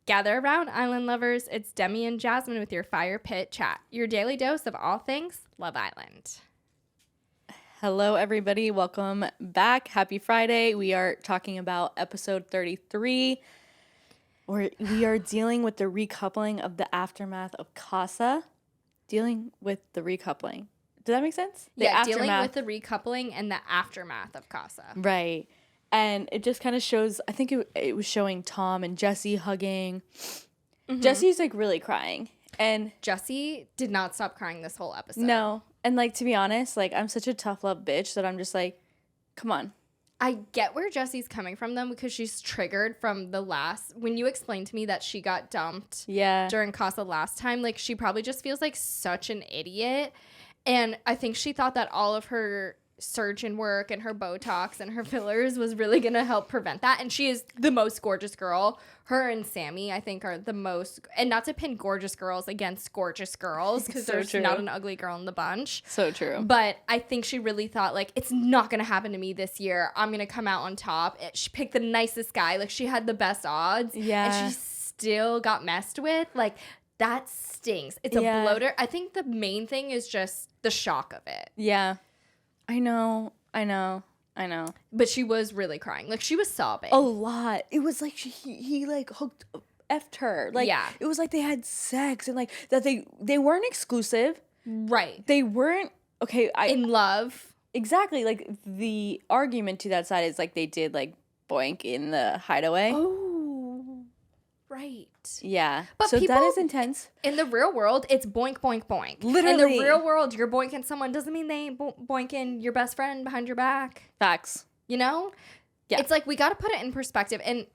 Gather around, island lovers. It's Demi and Jasmine with your Fire Pit Chat, your daily dose of all things Love Island. Hello, everybody. Welcome back. Happy Friday. We are talking about episode 33, where we are dealing with the recoupling of the aftermath of Casa. Dealing with the recoupling. Does that make sense? Dealing with the recoupling and the aftermath of Casa. Right. And it just kind of shows, I think it was showing Tom and Jessie hugging. Mm-hmm. Jessie's like really crying. And Jessie did not stop crying this whole episode. No. And like, to be honest, like, I'm such a tough love bitch that I'm just like, come on. I get where Jessie's coming from, though, because she's triggered from when you explained to me that she got dumped during Casa last time, like, she probably just feels like such an idiot. And I think she thought that all of her surgeon work and her Botox and her fillers was really going to help prevent that. And she is the most gorgeous girl. Her and Sammy, I think, are the most, and not to pin gorgeous girls against gorgeous girls, because there's not an ugly girl in the bunch. So true. But I think she really thought, like, it's not going to happen to me this year. I'm going to come out on top. She picked the nicest guy. Like, she had the best odds. Yeah. And she still got messed with. Like, that stings. It's a bloater. I think the main thing is just the shock of it. Yeah. I know. But she was really crying. Like, she was sobbing. A lot. It was like he like hooked, effed her. Like, it was like they had sex and like that they weren't exclusive. Right. They weren't, in love. Exactly. Like, the argument to that side is like they did like boink in the hideaway. Oh, right. Yeah. But so that is intense. In the real world, it's boink, boink, boink. Literally. In the real world, you're boinking someone doesn't mean they ain't boinking your best friend behind your back. Facts. You know? Yeah. It's like, we got to put it in perspective. And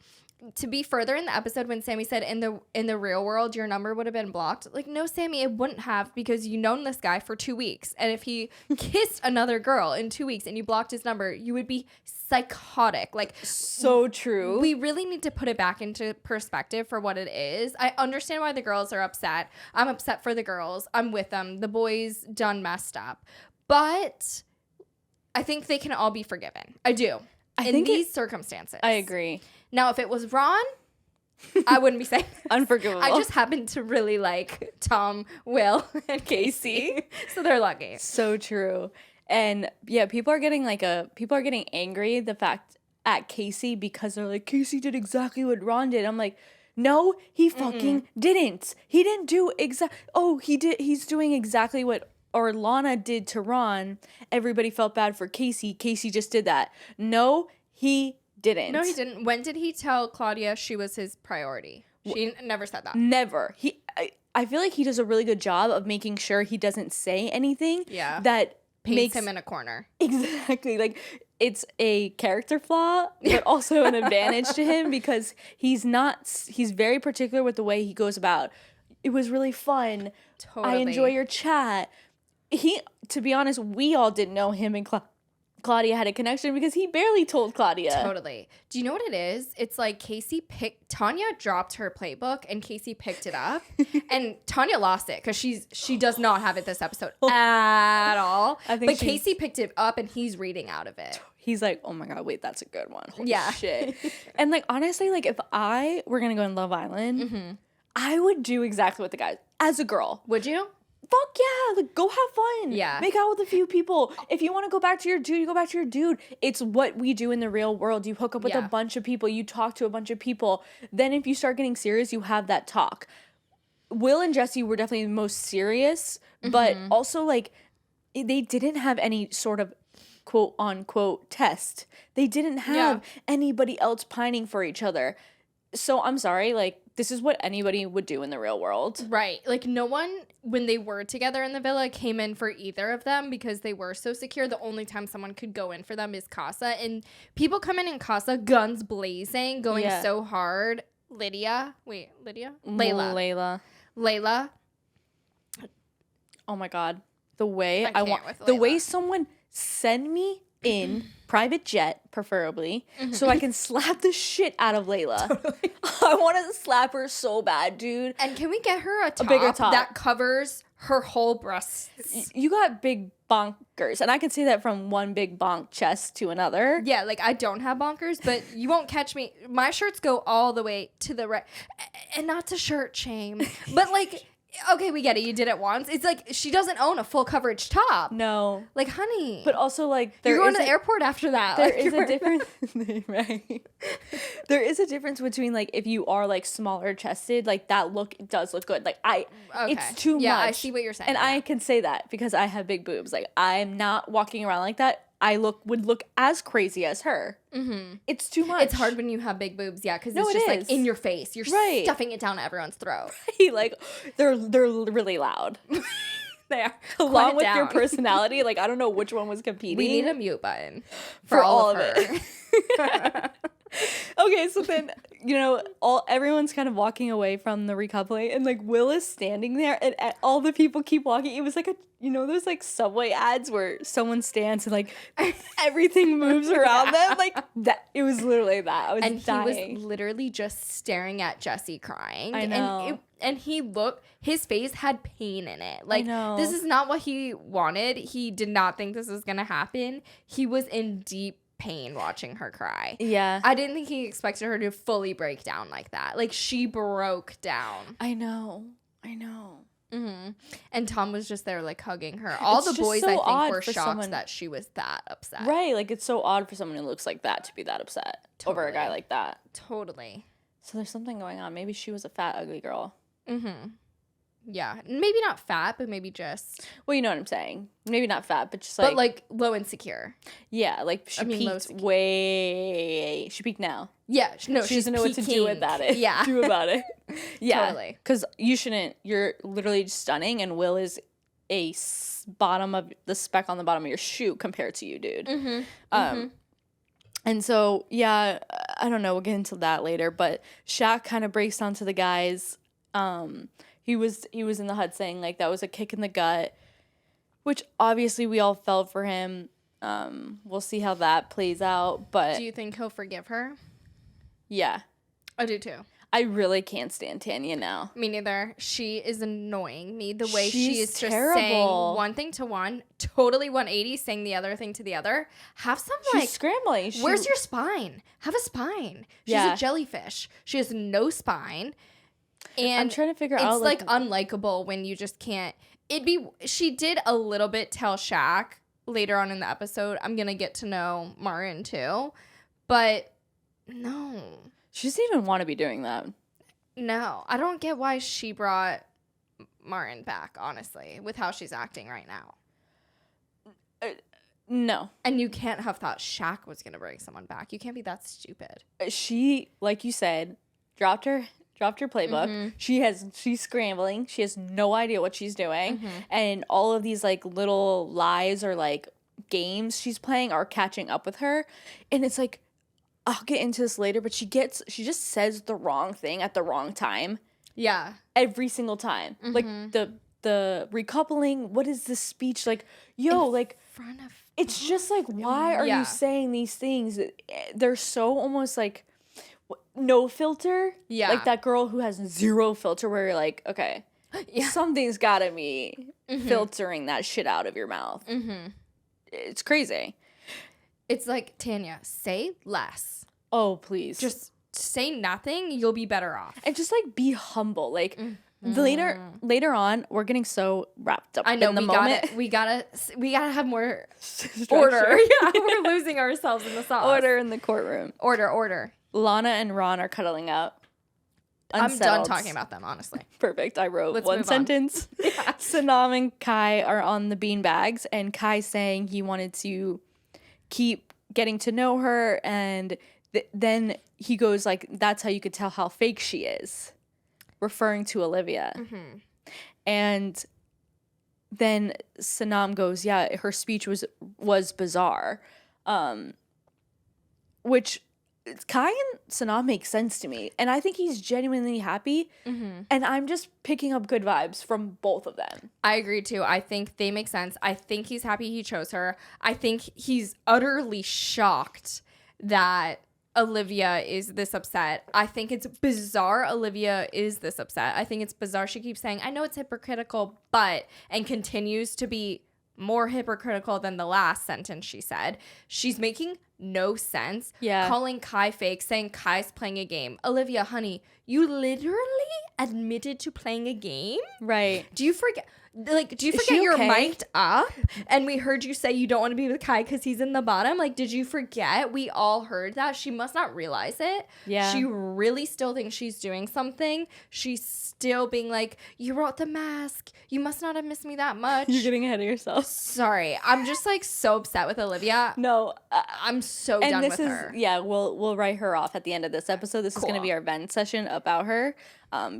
to be further in the episode, when Sammy said in the real world, your number would have been blocked. Like, no, Sammy, it wouldn't have, because you known this guy for 2 weeks. And if he kissed another girl in 2 weeks and you blocked his number, you would be psychotic. Like, so true. We really need to put it back into perspective for what it is. I understand why the girls are upset. I'm upset for the girls. I'm with them. The boys done messed up. But I think they can all be forgiven. I do. In these circumstances. I agree. Now, if it was Ron, I wouldn't be saying this. Unforgivable. I just happen to really like Tom, Will, and Casey. So they're lucky. So true. And yeah, people are getting angry the fact at Casey because they're like, Casey did exactly what Ron did. I'm like, no, he fucking didn't. He didn't do he did. He's doing exactly what Lana did to Ron. Everybody felt bad for Casey. Casey just did that. No, he didn't. No, he didn't. When did he tell Claudia she was his priority? She never said that. Never. I feel like he does a really good job of making sure he doesn't say anything that paints him in a corner. Exactly. Like, it's a character flaw, but also an advantage to him, because he's very particular with the way he goes about. It was really fun. Totally. I enjoy your chat. To be honest, we all didn't know him and Claudia had a connection because he barely told Claudia. Totally. Do you know what it is? It's like Tanya dropped her playbook and Casey picked it up, and Tanya lost it because she does not have it this episode at all. But Casey picked it up and he's reading out of it. He's like, oh my God, wait, that's a good one. Holy yeah. shit. And like, honestly, like, if I were going to go in Love Island, I would do exactly what the guys, as a girl. Would you? Fuck yeah, like, go have fun. Yeah. Make out with a few people. If you want to go back to your dude, you go back to your dude. It's what we do in the real world. You hook up with a bunch of people. You talk to a bunch of people. Then if you start getting serious, you have that talk. Will and Jessie were definitely the most serious, but also, like, they didn't have any sort of quote unquote test. They didn't have anybody else pining for each other. So I'm sorry, like, this is what anybody would do in the real world. Right. Like, no one, when they were together in the villa, came in for either of them because they were so secure. The only time someone could go in for them is Casa. And people come in Casa, guns blazing, going so hard. Layla. Oh my God. The way way someone send me in private jet, preferably, so I can slap the shit out of Layla. Totally. I want to slap her so bad, dude. And can we get her a bigger top that covers her whole breasts? You got big bonkers, and I can say that from one big bonk chest to another. Yeah, like I don't have bonkers, but you won't catch me. My shirts go all the way to the right, and not to shirt shame, but like, okay, we get it. You did it once. It's like she doesn't own a full coverage top. No, like honey. But also like you're going to the airport after that. There is a difference, right? There is a difference between like if you are like smaller chested, like that look does look good. Like it's too much. Yeah, I see what you're saying. And I can say that because I have big boobs. Like I'm not walking around like that. I would look as crazy as her. Mm-hmm. It's too much. It's hard when you have big boobs, yeah, because it's just like in your face. You're stuffing it down everyone's throat. Right, like they're really loud. They are. Along with your personality, like I don't know which one was competing. We need a mute button for all of it. Okay, so then everyone's kind of walking away from the recoupling, and like Will is standing there, and all the people keep walking. It was like those like Subway ads where someone stands and like everything moves around them, like that. It was literally that. I was dying. He was literally just staring at Jessie crying. I know. And his face had pain in it. Like, this is not what he wanted. He did not think this was gonna happen. He was in deep pain watching her cry. Yeah. I didn't think he expected her to fully break down like that. Like, she broke down. I know. Mm-hmm. And Tom was just there, like, hugging her. All the boys, so I think, were shocked that she was that upset. Right. Like, it's so odd for someone who looks like that to be that upset over a guy like that. Totally. So there's something going on. Maybe she was a fat, ugly girl. Mm-hmm. Yeah. Maybe not fat, but maybe just... Well, you know what I'm saying. Maybe not fat, but just like... But, like, low insecure. Yeah. Like, she peaked way... She peaked now. Yeah. No, she doesn't know what to do about it. Yeah. Do about it. Yeah. Totally. Because you shouldn't... You're literally stunning, and Will is a bottom of... the speck on the bottom of your shoe compared to you, dude. Mm-hmm. And so, yeah, I don't know. We'll get into that later. But Shaq kind of breaks down to the guys... He was in the hut saying, like, that was a kick in the gut, which obviously we all felt for him. We'll see how that plays out, but... Do you think he'll forgive her? Yeah. I do, too. I really can't stand Tanya now. Me neither. She is annoying me. The way she is terrible. Just saying one thing to one, totally 180, saying the other thing to the other. Have some, She's scrambling. Where's your spine? Have a spine. She's a jellyfish. She has no spine. And I'm trying to figure out. It's like unlikable when you just can't. She did a little bit tell Shaq later on in the episode, I'm gonna get to know Martin too, but no. She doesn't even want to be doing that. No, I don't get why she brought Martin back, honestly, with how she's acting right now. No. And you can't have thought Shaq was gonna bring someone back. You can't be that stupid. She, like you said, dropped her playbook. Mm-hmm. She's scrambling. She has no idea what she's doing. Mm-hmm. And all of these like little lies or like games she's playing are catching up with her. And it's like, I'll get into this later, but she just says the wrong thing at the wrong time. Yeah. Every single time. Mm-hmm. Like the recoupling, what is this speech? Like, yo, like front of it's just like, why are you saying these things? They're so almost like no filter. Yeah. Like that girl who has zero filter where you're like, okay, something's gotta be filtering that shit out of your mouth. Mm-hmm. It's crazy. It's like, Tanya, say less. Oh, please. Just say nothing. You'll be better off. And just like be humble. Like later on, we're getting so wrapped up in the moment. We gotta have more order. Yeah, we're losing ourselves in the sauce. Order in the courtroom. Order. Lana and Ron are cuddling up. Unsettled. I'm done talking about them, honestly. Perfect. I wrote one sentence. Sanam and Kai are on the beanbags, and Kai's saying he wanted to keep getting to know her, and then he goes like, that's how you could tell how fake she is, referring to Olivia. Mm-hmm. And then Sanam goes, yeah, her speech was bizarre, which Kai and Sanaa make sense to me, and I think he's genuinely happy, and I'm just picking up good vibes from both of them. I agree too. I think they make sense. I think he's happy he chose her. I think he's utterly shocked that Olivia is this upset. I think it's bizarre Olivia is this upset. I think it's bizarre she keeps saying, I know it's hypocritical, but, and continues to be more hypocritical than the last sentence she said. She's making no sense. Yeah. Calling Kai fake, saying Kai's playing a game. Olivia, honey, you literally admitted to playing a game? Right. Do you forget? Like, do you forget you're mic'd up? And we heard you say you don't want to be with Kai because he's in the bottom. Like, did you forget? We all heard that. She must not realize it. Yeah. She really still thinks she's doing something. She's still being like, you wrote the mask. You must not have missed me that much. You're getting ahead of yourself. Sorry. I'm just like so upset with Olivia. No. I'm so done with her. Yeah, we'll write her off at the end of this episode. This is going to be our vent session about her.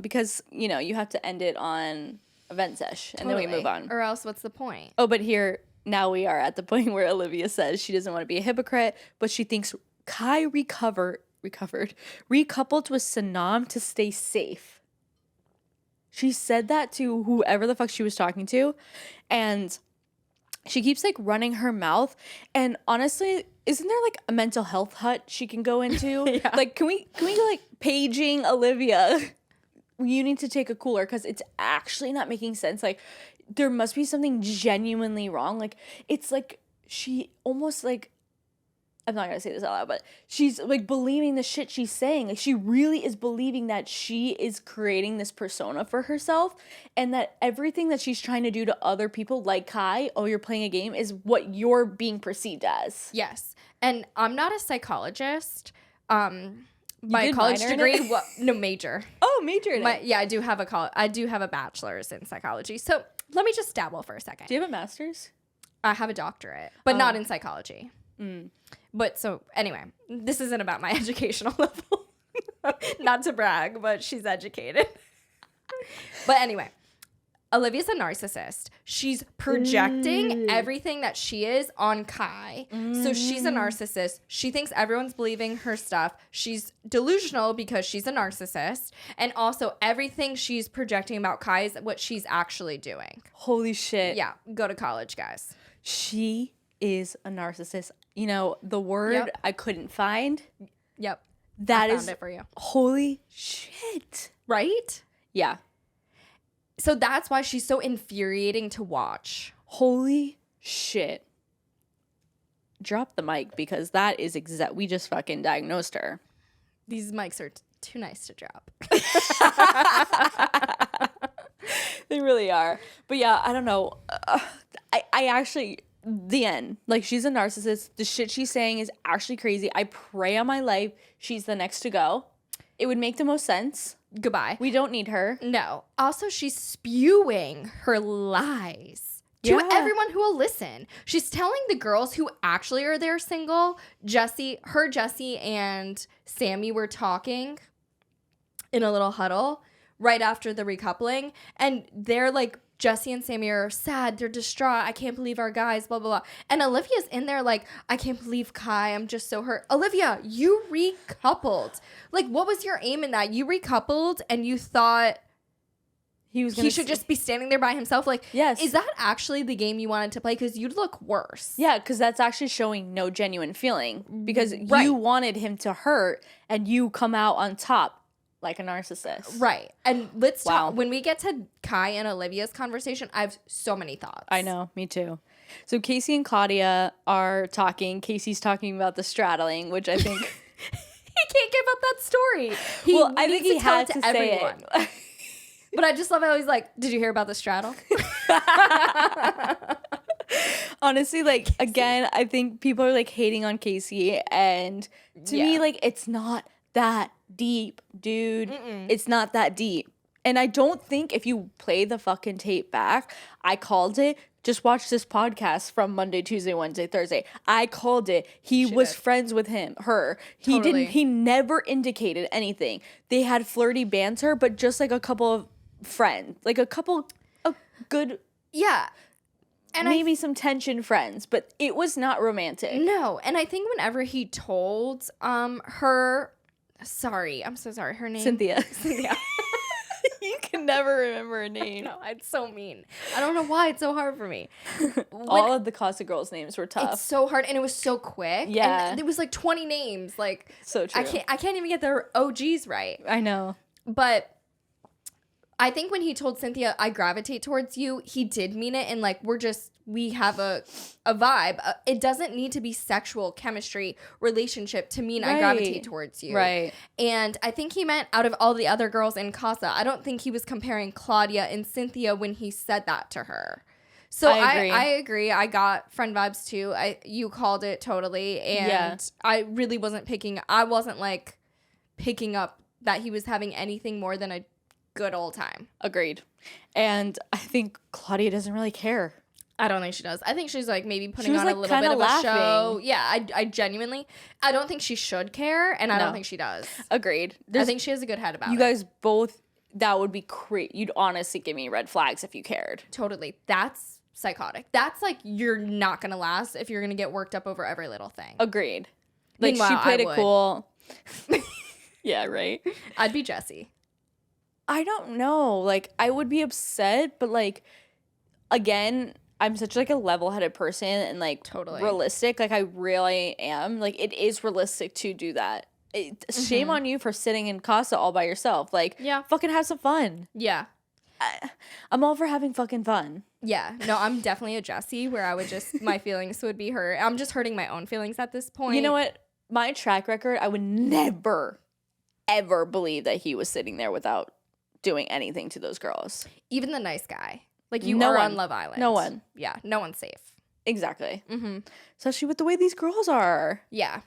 Because, you know, you have to end it on a vent sesh and then we move on. Or else what's the point? Oh, but here, now we are at the point where Olivia says she doesn't want to be a hypocrite, but she thinks Kai recoupled with Sanam to stay safe. She said that to whoever the fuck she was talking to, and she keeps like running her mouth. And honestly, isn't there like a mental health hut she can go into? Yeah. Like, can we like paging Olivia? You need to take a cooler because it's actually not making sense. Like, there must be something genuinely wrong. Like, it's like she almost like, I'm not going to say this out loud, but she's like believing the shit she's saying. Like, she really is believing that she is creating this persona for herself and that everything that she's trying to do to other people, like Kai, oh, you're playing a game, is what you're being perceived as. Yes. And I'm not a psychologist. My college degree, major. Oh, major in it. Yeah, I do have a bachelor's in psychology. So let me just dabble for a second. Do you have a master's? I have a doctorate, but not in psychology. But so anyway, this isn't about my educational level. Not to brag, but she's educated. But anyway, Olivia's a narcissist. She's projecting everything that she is on Kai. So she's a narcissist. She thinks everyone's believing her stuff. She's delusional because she's a narcissist. And also everything she's projecting about Kai is what she's actually doing. Holy shit. Yeah. Go to college, guys. She is a narcissist. You know, the word I couldn't find. Yep. That I found it for you. Holy shit. Right? Yeah. So that's why she's so infuriating to watch. Holy shit. Drop the mic because that is we just fucking diagnosed her. These mics are too nice to drop. They really are. But yeah, I don't know. I actually, the end. Like, she's a narcissist. The shit she's saying is actually crazy. I pray on my life she's the next to go. It would make the most sense. Goodbye. We don't need her. No. Also, she's spewing her lies to everyone who will listen. She's telling the girls who actually are there single, Jessie and Sammy were talking in a little huddle right after the recoupling. And they're like, Jessie and Sammy are sad. They're distraught. I can't believe our guys, blah, blah, blah. And Olivia's in there like, I can't believe Kai. I'm just so hurt. Olivia, you recoupled. Like, what was your aim in that? You recoupled and you thought he should just be standing there by himself. Like, yes. Is that actually the game you wanted to play? Because you'd look worse. Yeah, because that's actually showing no genuine feeling. Because you wanted him to hurt and you come out on top. Like a narcissist. Right. And let's talk. When we get to Kai and Olivia's conversation, I have so many thoughts. I know. Me too. So Casey and Claudia are talking. Casey's talking about the straddling, which I think... He can't give up that story. I think he had to say everyone. It. But I just love how he's like, did you hear about the straddle? Honestly, like, again, I think people are like hating on Casey. And to me, like, it's not that deep, dude. It's not that deep. And I don't think if you play the fucking tape back, I called it. Just watch this podcast from Monday, Tuesday, Wednesday, Thursday. I called it. He was friends with her. He never indicated anything. They had flirty banter, but just like a couple of friends, like a couple of good. Yeah. and maybe some tension friends, but it was not romantic. No, and I think whenever he told her, sorry, I'm so sorry, her name? Cynthia. You can never remember a name. No, it's so mean. I don't know why it's so hard for me. All of the Casa girls' names were tough. It's so hard, and it was so quick. Yeah. And it was like 20 names. Like, so true. I can't even get their OGs right. I know. But I think when he told Cynthia, I gravitate towards you, he did mean it. And like, we have a vibe. It doesn't need to be sexual chemistry relationship to mean I gravitate towards you. Right. And I think he meant out of all the other girls in Casa. I don't think he was comparing Claudia and Cynthia when he said that to her. So I agree. I got friend vibes too. You called it totally. And I really wasn't picking up that he was having anything more than a good old time. Agreed. And I think Claudia doesn't really care. I don't think she does. I think she's like maybe putting on a little bit of a show. Yeah, I genuinely, I don't think she should care, and I don't think she does. Agreed. I think she has a good head about it. You guys both, that would be crazy. You'd honestly give me red flags if you cared. Totally. That's psychotic. That's like, you're not going to last if you're going to get worked up over every little thing. Agreed. Like, meanwhile, she played it cool. Yeah, right? I'd be Jessie. I don't know. Like, I would be upset, but like, again, I'm such like a level-headed person and like totally realistic. Like, I really am. Like, it is realistic to do that. Shame on you for sitting in Casa all by yourself. Like, fucking have some fun. Yeah. I'm all for having fucking fun. Yeah. No, I'm definitely a Jessie where I would just, my feelings would be hurt. I'm just hurting my own feelings at this point. You know what? My track record, I would never, ever believe that he was sitting there without doing anything to those girls. Even the nice guy. Like, you are on Love Island. No one. Yeah, no one's safe. Exactly. Especially with the way these girls are. Yeah.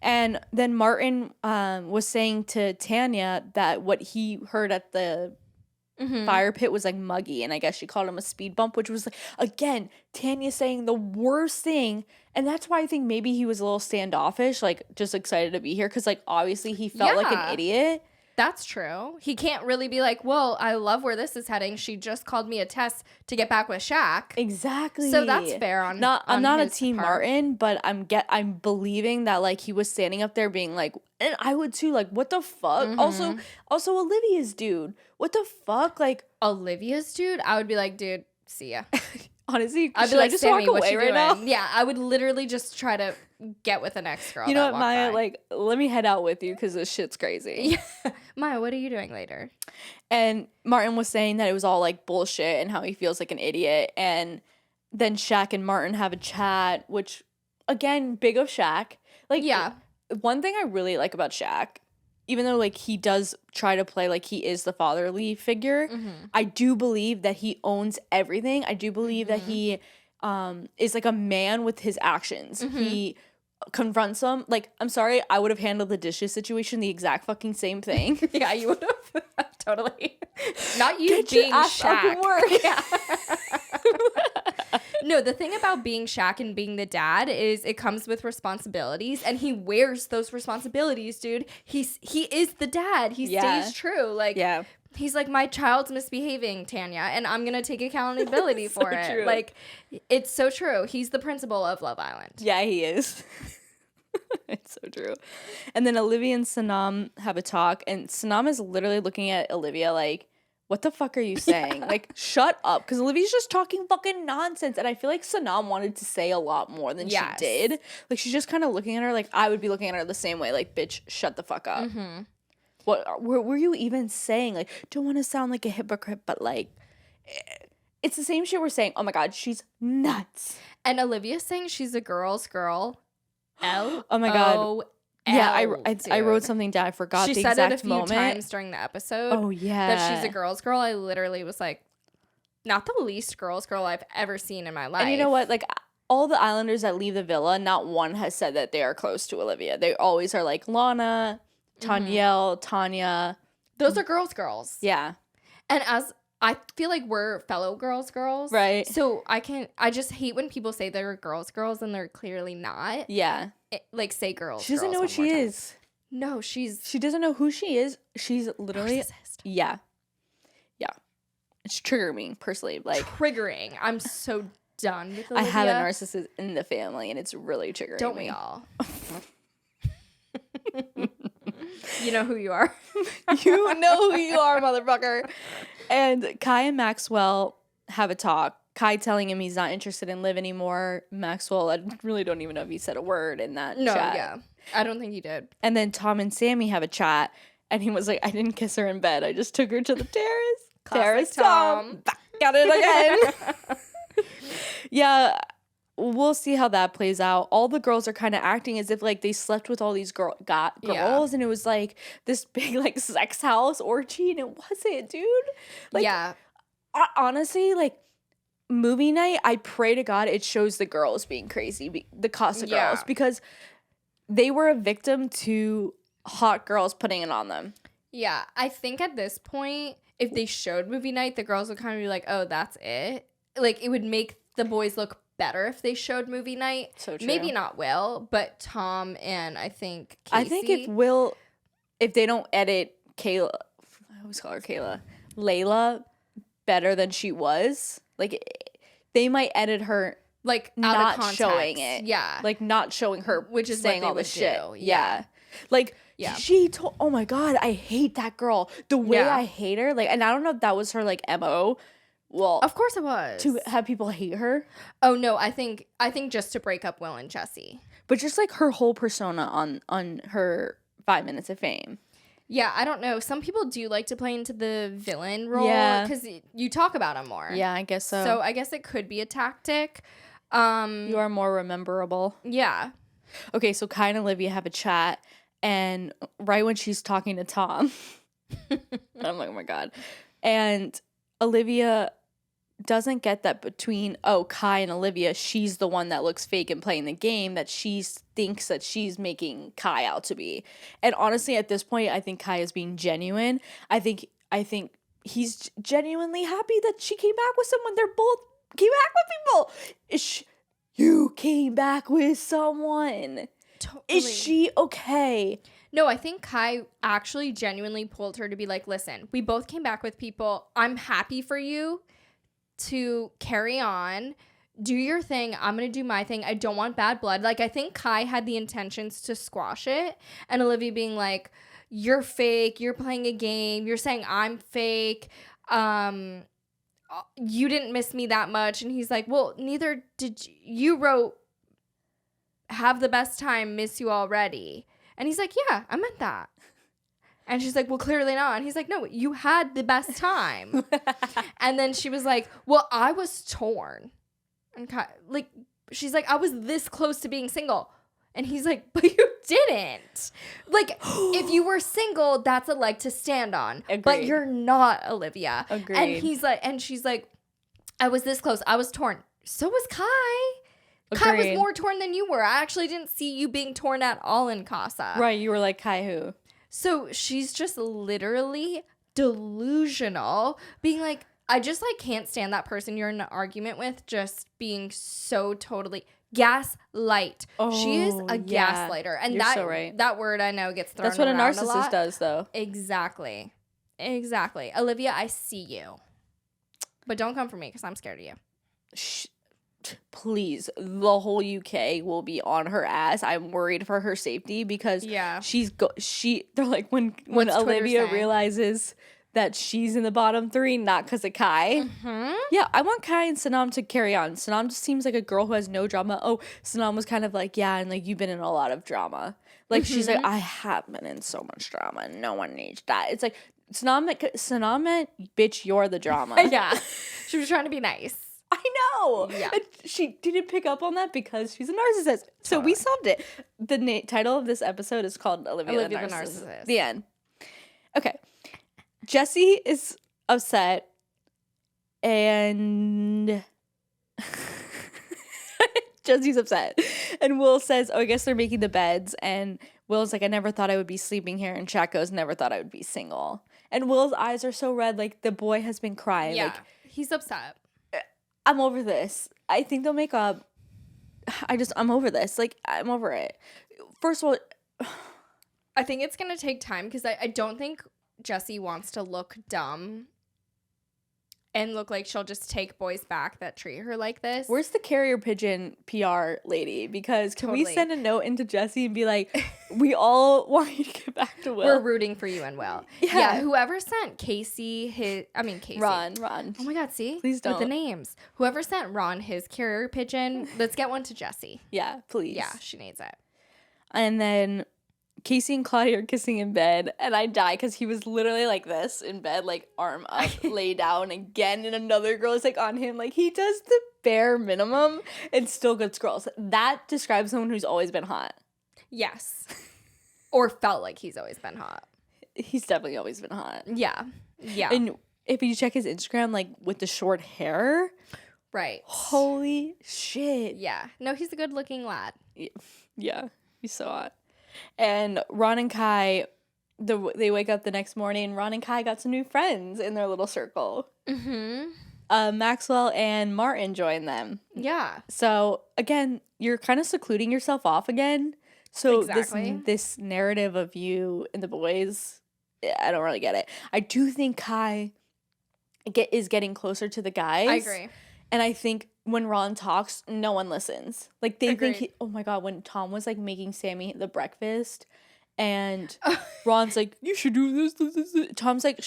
And then Martin was saying to Tanya that what he heard at the fire pit was like muggy, and I guess she called him a speed bump, which was like, again, Tanya saying the worst thing. And that's why I think maybe he was a little standoffish, like just excited to be here, because like obviously he felt like an idiot. That's true. He can't really be like, well, I love where this is heading. She just called me a test to get back with Shaq. Exactly. So that's fair on I'm not a team part. Martin, but I'm believing that like he was standing up there being like, and I would too, like, what the fuck? Also Olivia's dude. What the fuck? Like, Olivia's dude? I would be like, dude, see ya. Honestly, I'd be like, just Sammy, walk away right now? Yeah, I would literally just try to get with the next girl. You know what, Maya? Like, let me head out with you because this shit's crazy. Yeah. Maya, what are you doing later? And Martin was saying that it was all like bullshit and how he feels like an idiot. And then Shaq and Martin have a chat, which, again, big of Shaq. Like, yeah. One thing I really like about Shaq, even though like he does try to play like he is the fatherly figure, I do believe that he owns everything. I do believe that he is like a man with his actions. He confronts them. Like, I'm sorry, I would have handled the dishes situation the exact fucking same thing. Yeah, you would have. Totally. Not you being Shaq. Work. Yeah. No, the thing about being Shaq and being the dad is it comes with responsibilities, and he wears those responsibilities, dude. He is the dad. He stays true. Like, he's like, my child's misbehaving, Tanya, and I'm gonna take accountability for it. True. Like, it's so true. He's the principal of Love Island. Yeah, he is. It's so true. And then Olivia and Sanam have a talk, and Sanam is literally looking at Olivia like, what the fuck are you saying? Like, shut up. Because Olivia's just talking fucking nonsense. And I feel like Sanam wanted to say a lot more than she did. Like, she's just kind of looking at her like I would be looking at her the same way. Like, bitch, shut the fuck up. What were you even saying? Like, don't want to sound like a hypocrite, but like, it's the same shit we're saying. Oh my God, she's nuts. And Olivia's saying she's a girl's girl. Oh my God. Yeah, I wrote something down. I forgot the exact moment. She said it a few times during the episode. Oh, yeah. That she's a girl's girl. I literally was like, not the least girl's girl I've ever seen in my life. And you know what? Like, all the Islanders that leave the villa, not one has said that they are close to Olivia. They always are like Lana, Tanya. Those are girls. Yeah. And as I feel like we're fellow girls. Right. So I just hate when people say they're girls and they're clearly not. Yeah. Like, say girls. She doesn't know what she is. No, she doesn't know who she is. She's literally narcissist. Yeah. It's triggering me personally. Like, triggering. I'm so done with Olivia. I have a narcissist in the family, and it's really triggering Don't me. We all? You know who you are. You know who you are, motherfucker. And Kai and Maxwell have a talk. Kai telling him he's not interested in Liv anymore. Maxwell, I really don't even know if he said a word in that chat. No, yeah. I don't think he did. And then Tom and Sammy have a chat. And he was like, I didn't kiss her in bed. I just took her to the terrace. Classic Terrace Tom. Back at it again. Yeah. We'll see how that plays out. All the girls are kind of acting as if like they slept with all these girls, and it was like this big like sex house orgy, and it wasn't, dude. Like, yeah. Honestly, like movie night, I pray to God it shows the girls being crazy, the Casa girls, because they were a victim to hot girls putting it on them. Yeah, I think at this point, if they showed movie night, the girls would kind of be like, "Oh, that's it." Like it would make the boys look better if they showed movie night. So true. Maybe not Will, but Tom and I think Casey. I think if they don't edit Kayla, I always call her Layla, better than she was, like they might edit her like not out of context. Showing it. Yeah, like not showing her, which is saying what all the shit. Yeah. Like she told. Oh my God, I hate that girl. The way I hate her. Like, and I don't know if that was her like MO. Well, of course it was. To have people hate her. Oh no, I think just to break up Will and Jessie. But just like her whole persona on her 5 minutes of fame. Yeah, I don't know. Some people do like to play into the villain role because you talk about him more. Yeah, I guess so. So I guess it could be a tactic. You are more rememberable. Yeah. Okay, so Kai and Olivia have a chat, and right when she's talking to Tom, I'm like, oh my God. And Olivia doesn't get that between Kai and Olivia, she's the one that looks fake and playing the game that she thinks that she's making Kai out to be. And honestly, at this point, I think Kai is being genuine. I think he's genuinely happy that she came back with someone. They're both came back with people. You came back with someone. Totally. Is she okay? No, I think Kai actually genuinely pulled her to be like, listen, we both came back with people. I'm happy for you to carry on, do your thing. I'm gonna do my thing. I don't want bad blood. Like, I think Kai had the intentions to squash it, and Olivia being like, you're fake, you're playing a game, you're saying I'm fake, you didn't miss me that much. And he's like, well, neither did you. Wrote have the best time, miss you already. And he's like, yeah, I meant that. And she's like, well, clearly not. And he's like, no, you had the best time. And then she was like, well, I was torn. And she's like, I was this close to being single. And he's like, but you didn't. Like, if you were single, that's a leg to stand on. Agreed. But you're not, Olivia. Agreed. And he's like, and she's like, I was this close. I was torn. So was Kai. Agreed. Kai was more torn than you were. I actually didn't see you being torn at all in Casa. Right. You were like, Kai who? So she's just literally delusional, being like, I just can't stand that person you're in an argument with just being so totally gaslight. She is a gaslighter. And you're so right. That word I know gets thrown around. That's what a narcissist does, though. Exactly. Olivia, I see you. But don't come for me because I'm scared of you. Please, the whole UK will be on her ass. I'm worried for her safety because they're like, when Olivia realizes that she's in the bottom 3, not because of Kai. Mm-hmm. Yeah, I want Kai and Sanam to carry on. Sanam just seems like a girl who has no drama. Oh, Sanam was kind of like, yeah, and like, you've been in a lot of drama. Like, she's like, I have been in so much drama. No one needs that. It's like, Sanam, bitch, you're the drama. Yeah. She was trying to be nice. I know. Yeah. And she didn't pick up on that because she's a narcissist. Totally. So we solved it. The title of this episode is called Olivia the Narcissist. The end. Okay. Jessie is upset and Jessie's upset. And Will says, I guess they're making the beds. And Will's like, I never thought I would be sleeping here. And Shaq goes, never thought I would be single. And Will's eyes are so red. Like, the boy has been crying. Yeah. Like, he's upset. I'm over this. I think they'll make up. I'm over this. Like, I'm over it. First of all, I think it's going to take time because I don't think Jessie wants to look dumb and look like she'll just take boys back that treat her like this. Where's the carrier pigeon PR lady? Because can we send a note into Jessie and be like, we all want you to get back to Will. We're rooting for you and Will. Yeah. Whoever sent Casey Ron. Oh my God, see? Please don't. With the names. Whoever sent Ron his carrier pigeon, let's get one to Jessie. Yeah, please. Yeah, she needs it. And then Casey and Claudia are kissing in bed, and I die because he was literally like this in bed, like arm up, lay down again, and another girl is like on him. Like, he does the bare minimum and still gets girls. That describes someone who's always been hot. Yes. Or felt like he's always been hot. He's definitely always been hot. Yeah. Yeah. And if you check his Instagram, like with the short hair. Right. Holy shit. Yeah. No, he's a good looking lad. Yeah. He's so hot. And Ron and Kai, they wake up the next morning, and Ron and Kai got some new friends in their little circle. Mm-hmm. Maxwell and Martin join them. Yeah. So, again, you're kind of secluding yourself off again. So exactly. this narrative of you and the boys, I don't really get it. I do think Kai is getting closer to the guys. I agree. And I think when Ron talks, no one listens. Like, they think oh my God, when Tom was like making Sammy the breakfast and Ron's like, you should do this. Tom's like,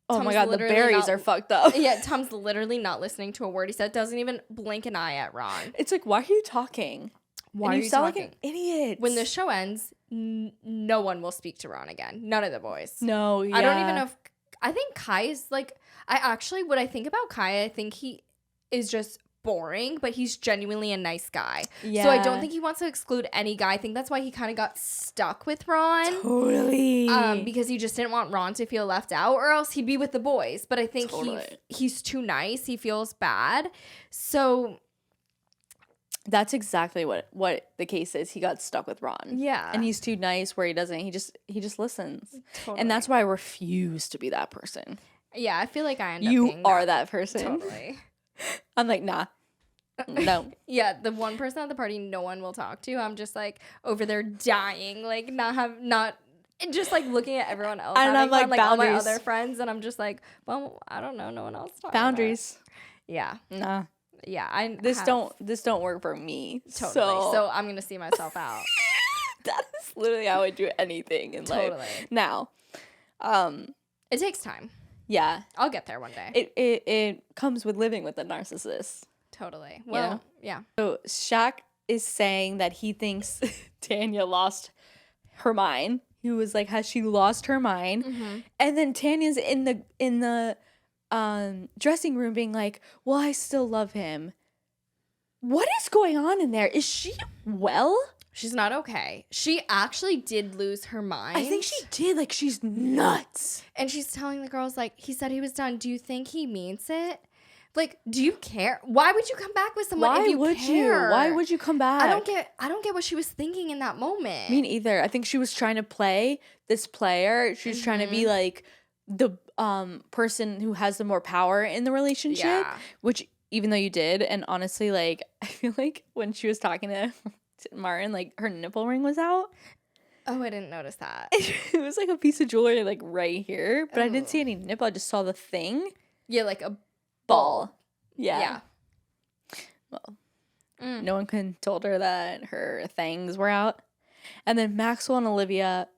oh my God, the berries are fucked up. Yeah, Tom's literally not listening to a word he said, doesn't even blink an eye at Ron. It's like, why are you talking? Why are you sound talking? Like an idiot. When the show ends, no one will speak to Ron again. None of the boys. No, yeah. I don't even know if, I think Kai is like, what I think about Kai, I think he is just boring, but he's genuinely a nice guy. Yeah. So I don't think he wants to exclude any guy. I think that's why he kind of got stuck with Ron. Totally. Because he just didn't want Ron to feel left out, or else he'd be with the boys. But I think he's too nice. He feels bad. So that's exactly what the case is. He got stuck with Ron. Yeah. And he's too nice where he doesn't. He just listens. Totally. And that's why I refuse to be that person. Yeah, I feel like I end up being You are that person. Totally. I'm like, nah. No. Yeah, the one person at the party no one will talk to. I'm just like over there dying, like not just like looking at everyone else. And I'm like all my other friends, and I'm just like, well, I don't know, no one else talking boundaries. Yeah. Nah. Yeah, this don't work for me. Totally. So I'm gonna see myself out. That is literally how I do anything in life. Now, it takes time. Yeah, I'll get there one day. It comes with living with a narcissist. Totally. Well, yeah. So Shaq is saying that he thinks Tanya lost her mind. He was like, has she lost her mind? Mm-hmm. And then Tanya's in the dressing room being like, well, I still love him. What is going on in there? Is she well? She's not okay. She actually did lose her mind. I think she did. Like, she's nuts. And she's telling the girls, like, he said he was done. Do you think he means it? Like, do you care? Why would you come back with someone if you care? Why would you come back? I don't get what she was thinking in that moment. Me neither. I think she was trying to play this player. She was trying to be like the person who has the more power in the relationship, which even though you did, and honestly, like, I feel like when she was talking to Martin, like, her nipple ring was out. Oh, I didn't notice that. It was like a piece of jewelry, like, right here, but I didn't see any nipple. I just saw the thing. Yeah, like a ball. Yeah. Well, no one told her that her things were out. And then Maxwell and Olivia,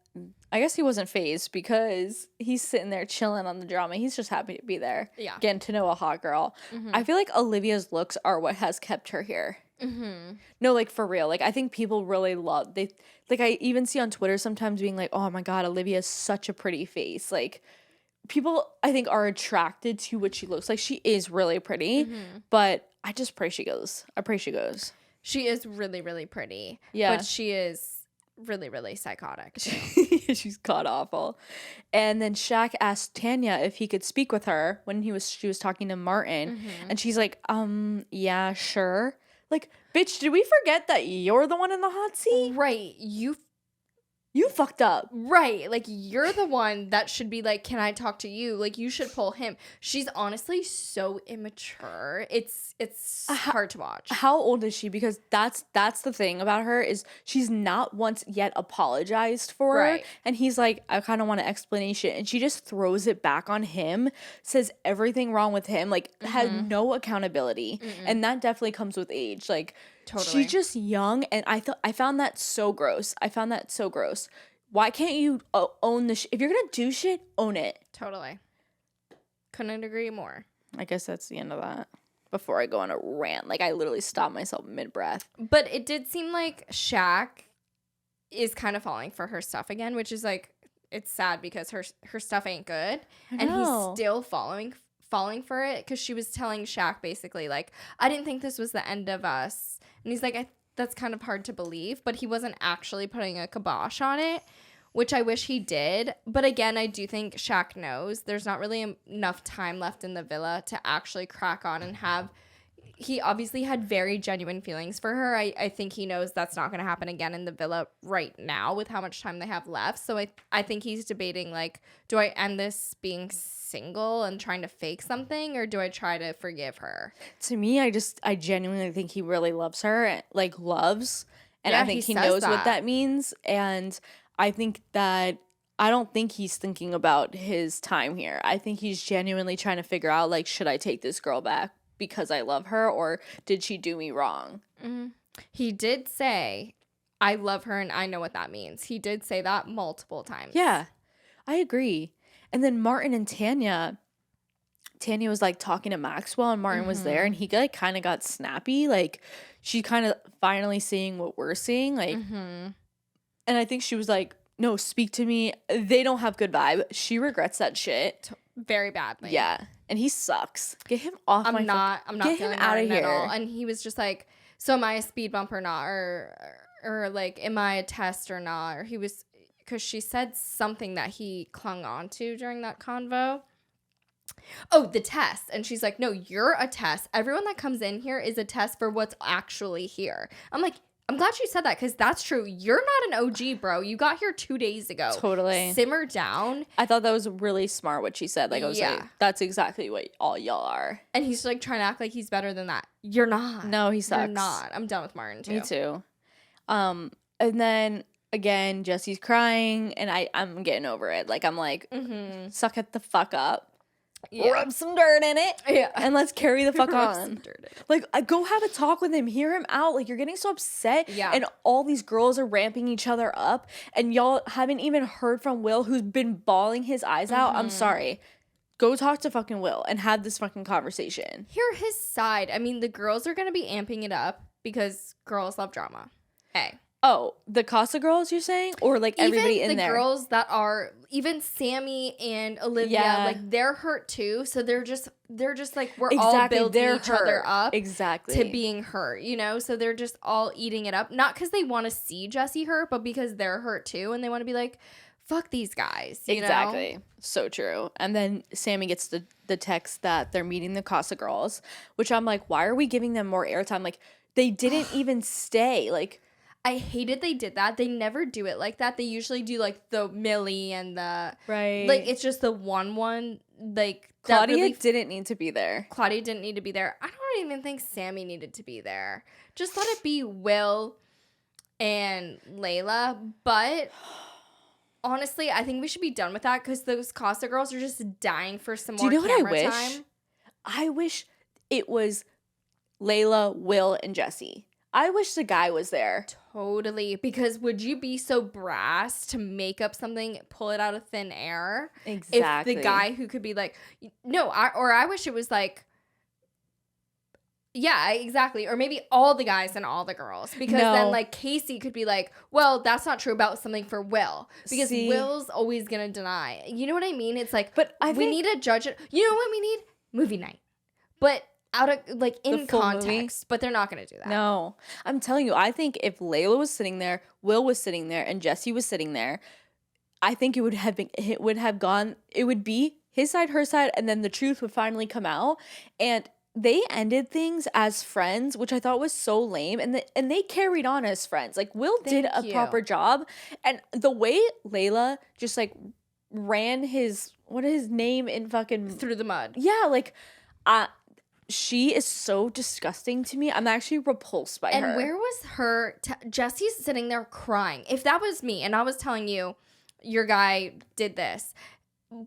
I guess he wasn't fazed because he's sitting there chilling on the drama. He's just happy to be there. Yeah. Getting to know a hot girl. Mm-hmm. I feel like Olivia's looks are what has kept her here. Mm-hmm. No, like, for real. Like, I think people really I even see on Twitter sometimes being like, oh my God, Olivia's such a pretty face. Like, people, I think, are attracted to what she looks like. She is really pretty, but I just pray she goes. I pray she goes. She is really, really pretty. Yeah. But she is really, really psychotic. She's god awful. And then Shaq asked Tanya if he could speak with her when she was talking to Martin. And she's like, yeah, sure. Like, bitch, did we forget that you're the one in the hot seat? Right. You fucked up. Right. Like, you're the one that should be like, can I talk to you? Like, you should pull him. She's honestly so immature. It's hard to watch. How old is she? Because that's the thing about her is she's not once yet apologized for. Right. And he's like, I kind of want an explanation. And she just throws it back on him, says everything wrong with him, like, had no accountability. And that definitely comes with age. Like, totally. She's just young, and I found that so gross. Why can't you own the if you're gonna do shit, own it. Totally. Couldn't agree more. I guess that's the end of that. Before I go on a rant, like, I literally stopped myself mid-breath. But it did seem like Shaq is kind of falling for her stuff again, which is like, it's sad because her stuff ain't good, and he's still falling for it, because she was telling Shaq basically like, I didn't think this was the end of us. And he's like, that's kind of hard to believe, but he wasn't actually putting a kibosh on it, which I wish he did. But again, I do think Shaq knows there's not really enough time left in the villa to actually crack on and have. He obviously had very genuine feelings for her. I think he knows that's not going to happen again in the villa right now with how much time they have left. So I think he's debating, like, do I end this being single and trying to fake something, or do I try to forgive her? To me, I genuinely think he really loves her, like, loves. And I think he knows what that means. And I think that I don't think he's thinking about his time here. I think he's genuinely trying to figure out, like, should I take this girl back because I love her, or did she do me wrong? He did say, I love her and I know what that means. He did say that multiple times. Yeah, I agree. And then Martin and Tanya was like talking to Maxwell, and Martin was there, and he like kind of got snappy. Like, she kind of finally seeing what we're seeing. Like, and I think she was like, no, speak to me. They don't have good vibe. She regrets that shit. Very badly. Yeah. And he sucks. Get him off I'm not get him out of here. And he was just like, so am I a speed bump or not? Or like, am I a test or not? Or he was, because she said something that he clung on to during that convo. Oh, the test. And she's like, no, you're a test. Everyone that comes in here is a test for what's actually here. I'm like, I'm glad you said that, because that's true. You're not an OG, bro. You got here 2 days ago. Totally. Simmer down. I thought that was really smart what she said. Like, I was like, that's exactly what all y'all are. And he's like trying to act like he's better than that. You're not. No, he sucks. You're not. I'm done with Martin too. Me too. And then again, Jessie's crying, and I'm getting over it. Like, I'm like, suck it the fuck up. Yeah. Rub some dirt in it. Yeah. And let's carry the fuck on. Like, go have a talk with him. Hear him out. Like, you're getting so upset. Yeah. And all these girls are ramping each other up. And y'all haven't even heard from Will, who's been bawling his eyes out. I'm sorry. Go talk to fucking Will and have this fucking conversation. Hear his side. I mean, the girls are going to be amping it up because girls love drama. Hey. Oh, the Casa girls, you're saying? Or, like, everybody in there? Even the girls that are, even Sammy and Olivia, like, they're hurt too. So they're just like, we're all building each other up to being hurt, you know? So they're just all eating it up. Not because they want to see Jessie hurt, but because they're hurt too. And they want to be like, fuck these guys, you know? So true. And then Sammy gets the text that they're meeting the Casa girls, which I'm like, why are we giving them more airtime? Like, they didn't even stay. Like, I hated they did that. They never do it like that. They usually do, like, the Millie and the... Right. Like, it's just the one, like... Claudia didn't need to be there. Claudia didn't need to be there. I don't even think Sammy needed to be there. Just let it be Will and Layla. But... honestly, I think we should be done with that, because those Casa girls are just dying for some more camera time. Do you know what I wish? I wish it was Layla, Will, and Jessie. I wish the guy was there. Totally. Because would you be so brass to make up something, pull it out of thin air? Exactly. If the guy who could be like, no, I wish it was like, yeah, exactly. Or maybe all the guys and all the girls. Because then, like, Casey could be like, well, that's not true about something for Will. Because Will's always going to deny. You know what I mean? It's like, but we need to judge it. You know what we need? Movie night. But out of, like, in context. Movie? But they're not going to do that. No. I'm telling you, I think if Layla was sitting there, Will was sitting there, and Jessie was sitting there, I think it would be his side, her side, and then the truth would finally come out. And they ended things as friends, which I thought was so lame, and they carried on as friends. Like, Will did a proper job, and the way Layla just like ran his name in fucking through the mud. Yeah, like, she is so disgusting to me. I'm actually repulsed by her. And where was her? Jessie's sitting there crying. If that was me, and I was telling you, your guy did this.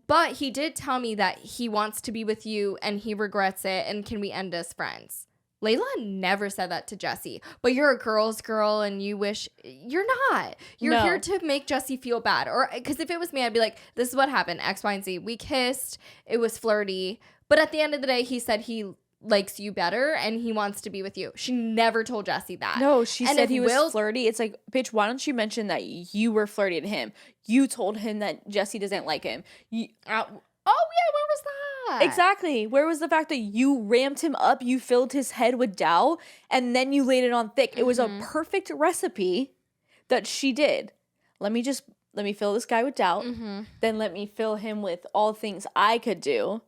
But he did tell me that he wants to be with you and he regrets it and can we end as friends? Layla never said that to Jessie. But you're a girl's girl and you wish... You're not. You're here to make Jessie feel bad. Or because if it was me, I'd be like, this is what happened. X, Y, and Z. We kissed. It was flirty. But at the end of the day, he said he likes you better and he wants to be with you. She never told Jessie that. No, she said he was flirty. It's like, bitch, why don't you mention that you were flirty to him? You told him that Jessie doesn't like him. Oh, yeah, where was that? Exactly. Where was the fact that you ramped him up, you filled his head with doubt, and then you laid it on thick? It was a perfect recipe that she did. Let me fill this guy with doubt. Then let me fill him with all things I could do.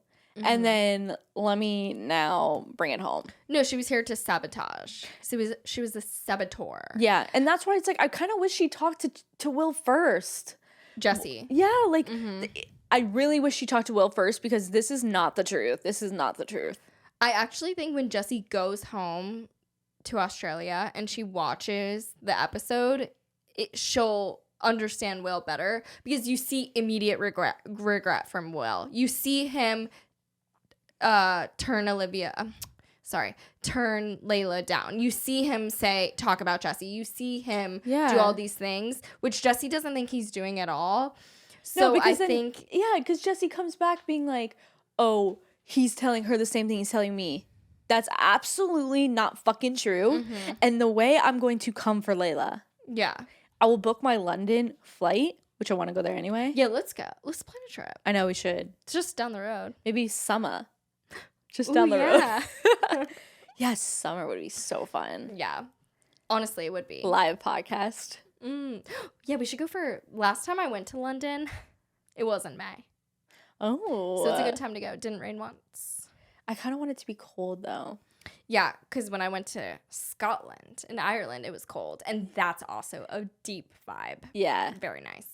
And then let me now bring it home. No, she was here to sabotage. She was a saboteur. Yeah, and that's why it's like I kind of wish she talked to Will first. Jessie. Yeah, like I really wish she talked to Will first because this is not the truth. This is not the truth. I actually think when Jessie goes home to Australia and she watches the episode, she'll understand Will better because you see immediate regret from Will. You see him turn Layla down. You see him talk about Jessie. You see him do all these things, which Jessie doesn't think he's doing at all. So because Jessie comes back being like, oh, he's telling her the same thing he's telling me. That's absolutely not fucking true. And the way I'm going to come for Layla. Yeah. I will book my London flight, which I want to go there anyway. Yeah, let's go. Let's plan a trip. I know we should. It's just down the road. Maybe summer. Just down the road. Yes, summer would be so fun. Yeah. Honestly, it would be. Live podcast. Yeah, we should go for... Last time I went to London, it was in May. Oh. So it's a good time to go. It didn't rain once. I kind of want it to be cold, though. Yeah, because when I went to Scotland and Ireland, it was cold. And that's also a deep vibe. Yeah. Very nice.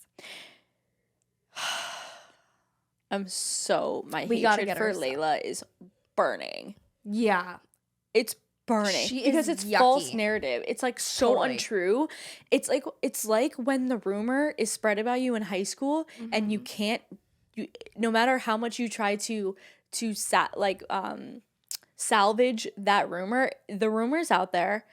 My hatred for Layla is burning. Yeah. It's burning. Because it's yucky. False narrative. It's like so untrue. It's like when the rumor is spread about you in high school and you no matter how much you try to salvage that rumor, the rumor's out there.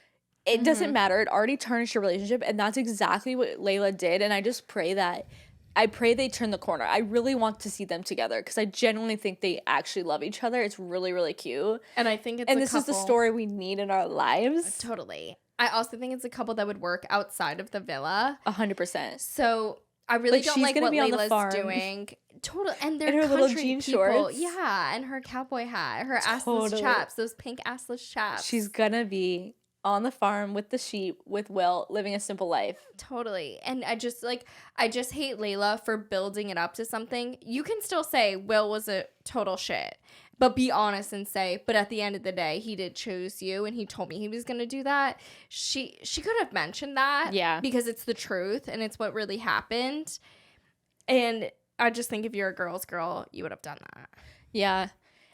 It doesn't matter. It already tarnished your relationship, and that's exactly what Layla did. And I just pray they turn the corner. I really want to see them together because I genuinely think they actually love each other. It's really, really cute. And I think this is the story we need in our lives. Totally. I also think it's a couple that would work outside of the villa. 100%. So I really don't like what Layla's doing. Totally. And they're her country little jean people. Shorts. Yeah, and her cowboy hat, her assless chaps, those pink assless chaps. She's gonna be on the farm with the sheep with Will, living a simple life. Totally. And I just hate Layla for building it up to something. You can still say Will was a total shit, but be honest and say, but at the end of the day, he did choose you and he told me he was going to do that. She could have mentioned that. Yeah. Because it's the truth and it's what really happened. And I just think if you're a girl's girl, you would have done that. Yeah.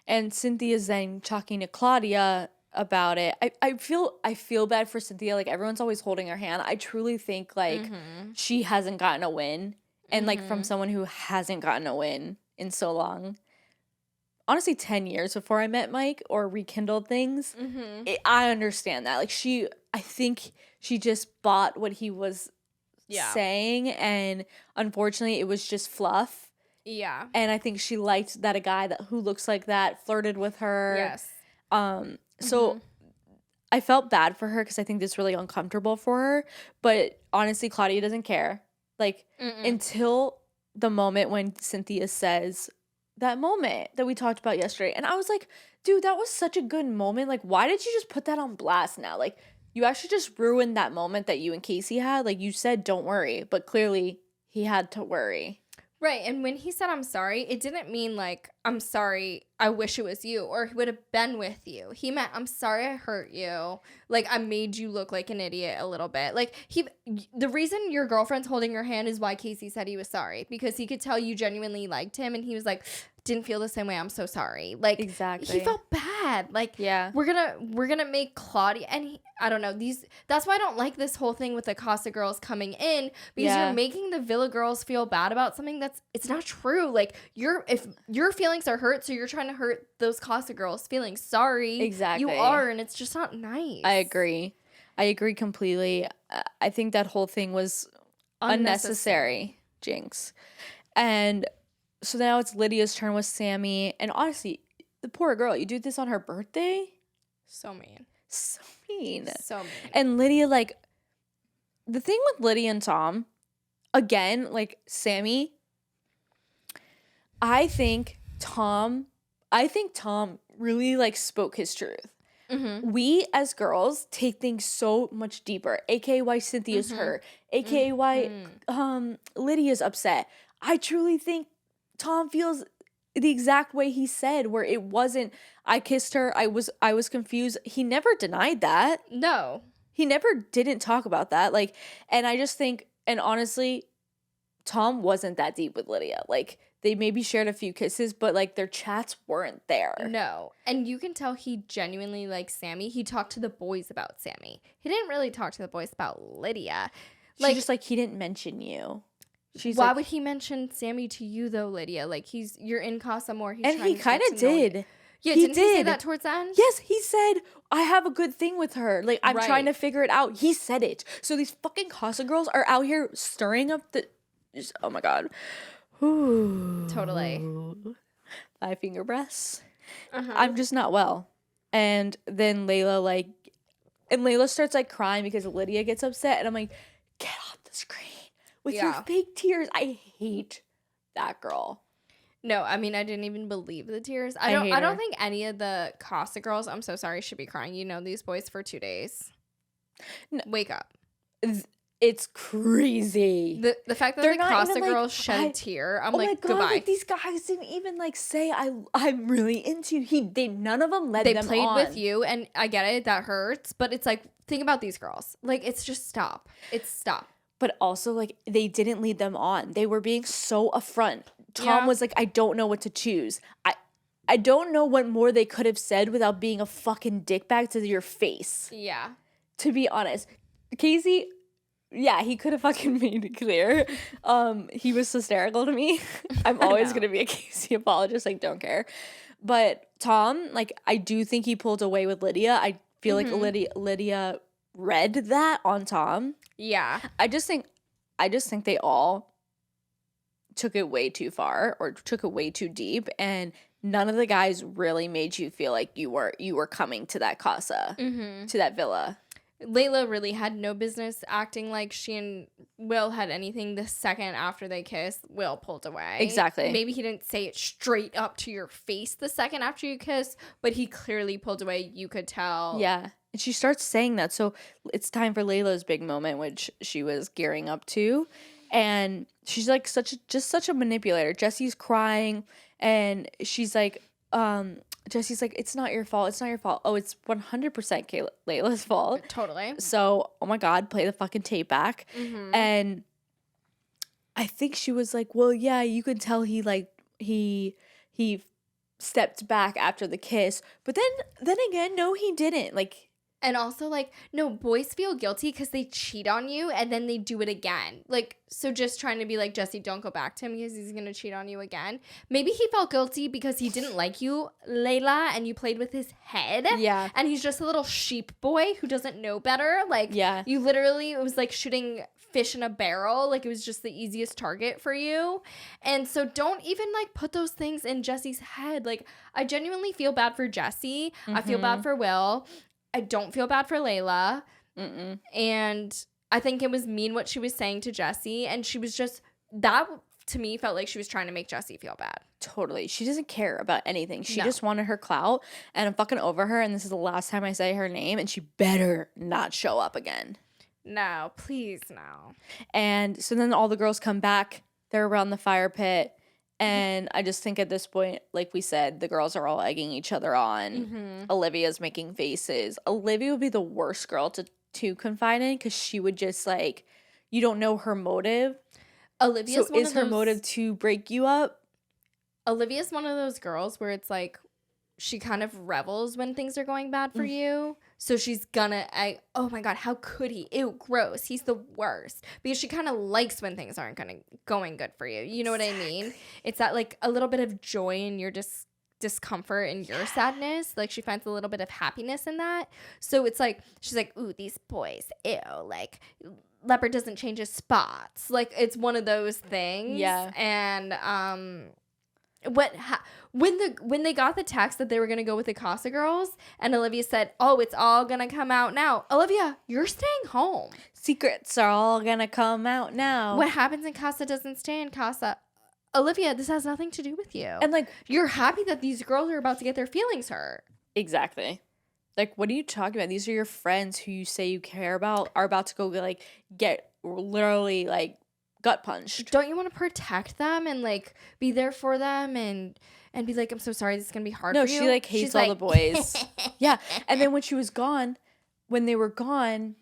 And Cynthia's then talking to Claudia about it. I feel bad for Cynthia. Like, everyone's always holding her hand. I truly think like she hasn't gotten a win, and like from someone who hasn't gotten a win in so long. Honestly, 10 years before I met Mike or rekindled things, I understand that. Like, I think she just bought what he was saying, and unfortunately, it was just fluff. Yeah. And I think she liked that a guy who looks like that flirted with her. Yes. So I felt bad for her because I think it's really uncomfortable for her. But honestly, Claudia doesn't care. Like, until the moment when Cynthia says that moment that we talked about yesterday. And I was like, dude, that was such a good moment. Like, why did you just put that on blast now? Like, you actually just ruined that moment that you and Casey had. Like, you said, don't worry. But clearly, he had to worry. Right, and when he said, "I'm sorry," it didn't mean, like, "I'm sorry, I wish it was you," or, "He would have been with you." He meant, "I'm sorry I hurt you. Like, I made you look like an idiot a little bit." Like, the reason your girlfriend's holding your hand is why Casey said he was sorry, because he could tell you genuinely liked him, and he was like, "Didn't feel the same way, I'm so sorry." Like, exactly. He felt bad. Like, yeah. We're gonna make Claudia, and I don't know, that's why I don't like this whole thing with the Casa girls coming in, because you're making the Villa girls feel bad about something it's not true. Like, if your feelings are hurt, so you're trying to hurt those Casa girls' feelings. Sorry. Exactly. You are, and it's just not nice. I agree completely. I think that whole thing was unnecessary. Jinx. And so now it's Lydia's turn with Sammy, and honestly, the poor girl, you do this on her birthday? So mean. So mean. So mean. And Lydia, like, the thing with Lydia and Tom, again, like, Sammy, I think Tom really, like, spoke his truth. Mm-hmm. We, as girls, take things so much deeper, aka why Cynthia's hurt, aka why Lydia's upset. I truly think Tom feels the exact way he said, where it wasn't, I kissed her, I was confused. He never denied that. No. He never didn't talk about that. Like, and I just think, and honestly, Tom wasn't that deep with Lydia. Like, they maybe shared a few kisses, but, like, their chats weren't there. No. And you can tell he genuinely likes Sammy. He talked to the boys about Sammy. He didn't really talk to the boys about Lydia. Like, just like, he didn't mention you. Why would he mention Sammy to you, though, Lydia? Like, you're in Casa Amor. And he kind of did. Yeah, didn't he say that towards the end? Yes, he said, I have a good thing with her. Like, I'm trying to figure it out. He said it. So these fucking Casa girls are out here stirring up oh my God. Ooh. Totally. 5-finger breaths. I'm just not well. And then Layla starts, like, crying because Lydia gets upset. And I'm like, get off the screen with your fake tears. I hate that girl. No, I mean, I didn't even believe the tears. I don't think any of the Casa girls, I'm so sorry, should be crying. You know these boys for 2 days. No. Wake up. It's crazy. The fact that the Casa girls shed a tear, I'm like, God, goodbye. Like, these guys didn't even, like, say I'm really into you. None of them led them on. They played with you, and I get it, that hurts, but it's like, think about these girls. Like, it's just stop. It's stop. But also, like, they didn't lead them on. They were being so upfront. Tom was like, I don't know what to choose. I don't know what more they could have said without being a fucking dickbag to your face. Yeah. To be honest. Casey, yeah, he could have fucking made it clear. He was hysterical to me. I'm always going to be a Casey apologist. Like, don't care. But Tom, like, I do think he pulled away with Lydia. I feel like Lydia read that on Tom. Yeah. I just think they all took it way too far or took it way too deep, and none of the guys really made you feel like you were coming to that casa, to that villa. Layla really had no business acting like she and Will had anything the second after they kissed. Will pulled away. Exactly. Maybe he didn't say it straight up to your face the second after you kissed, but he clearly pulled away. You could tell. Yeah. And she starts saying that. So it's time for Layla's big moment, which she was gearing up to. And she's like such a manipulator. Jessie's crying, and she's like, Jessie's like, it's not your fault. It's not your fault. Oh, it's 100% Layla's fault. Totally. So, oh my God, play the fucking tape back. And I think she was like, well, yeah, you could tell he stepped back after the kiss. But then again, no, he didn't. Like, and also, like, no, boys feel guilty because they cheat on you and then they do it again. Like, so just trying to be like, Jessie, don't go back to him because he's going to cheat on you again. Maybe he felt guilty because he didn't like you, Layla, and you played with his head. Yeah. And he's just a little sheep boy who doesn't know better. Like, yeah. You literally, it was like shooting fish in a barrel. Like, it was just the easiest target for you. And so don't even, like, put those things in Jessie's head. Like, I genuinely feel bad for Jessie. I feel bad for Will. I don't feel bad for Layla. And I think it was mean what she was saying to Jessie. And she was just, that to me felt like she was trying to make Jessie feel bad. Totally. She doesn't care about anything. She just wanted her clout. And I'm fucking over her. And this is the last time I say her name. And she better not show up again. No, please no. And so then all the girls come back they're around the fire pit. And I just think at this point, like we said, the girls are all egging each other on. Olivia's making faces. Olivia would be the worst girl to confide in because she would just like, you don't know her motive. Olivia's so is her motive to break you up? Olivia's one of those girls where it's like she kind of revels when things are going bad for you. So she's gonna, oh my God, how could he? Ew, gross. He's the worst. Because she kind of likes when things aren't going good for you. You know what I mean? It's that like a little bit of joy in your discomfort and your sadness. Like she finds a little bit of happiness in that. So it's like, she's like, ooh, these boys, ew, like leopard doesn't change his spots. Like it's one of those things. Yeah. And, when they got the text that they were going to go with the Casa girls and Olivia said, oh, it's all going to come out now. Olivia, you're staying home. Secrets are all going to come out now. What happens in Casa doesn't stay in Casa. Olivia, this has nothing to do with you. And like, you're happy that these girls are about to get their feelings hurt. Exactly. Like, what are you talking about? These are your friends who you say you care about are about to go like get literally like gut punched. Don't you want to protect them and like be there for them and be like, I'm so sorry, this is gonna be hard for you? No, she like hates all the boys. Yeah. And then when she was gone, when they were gone,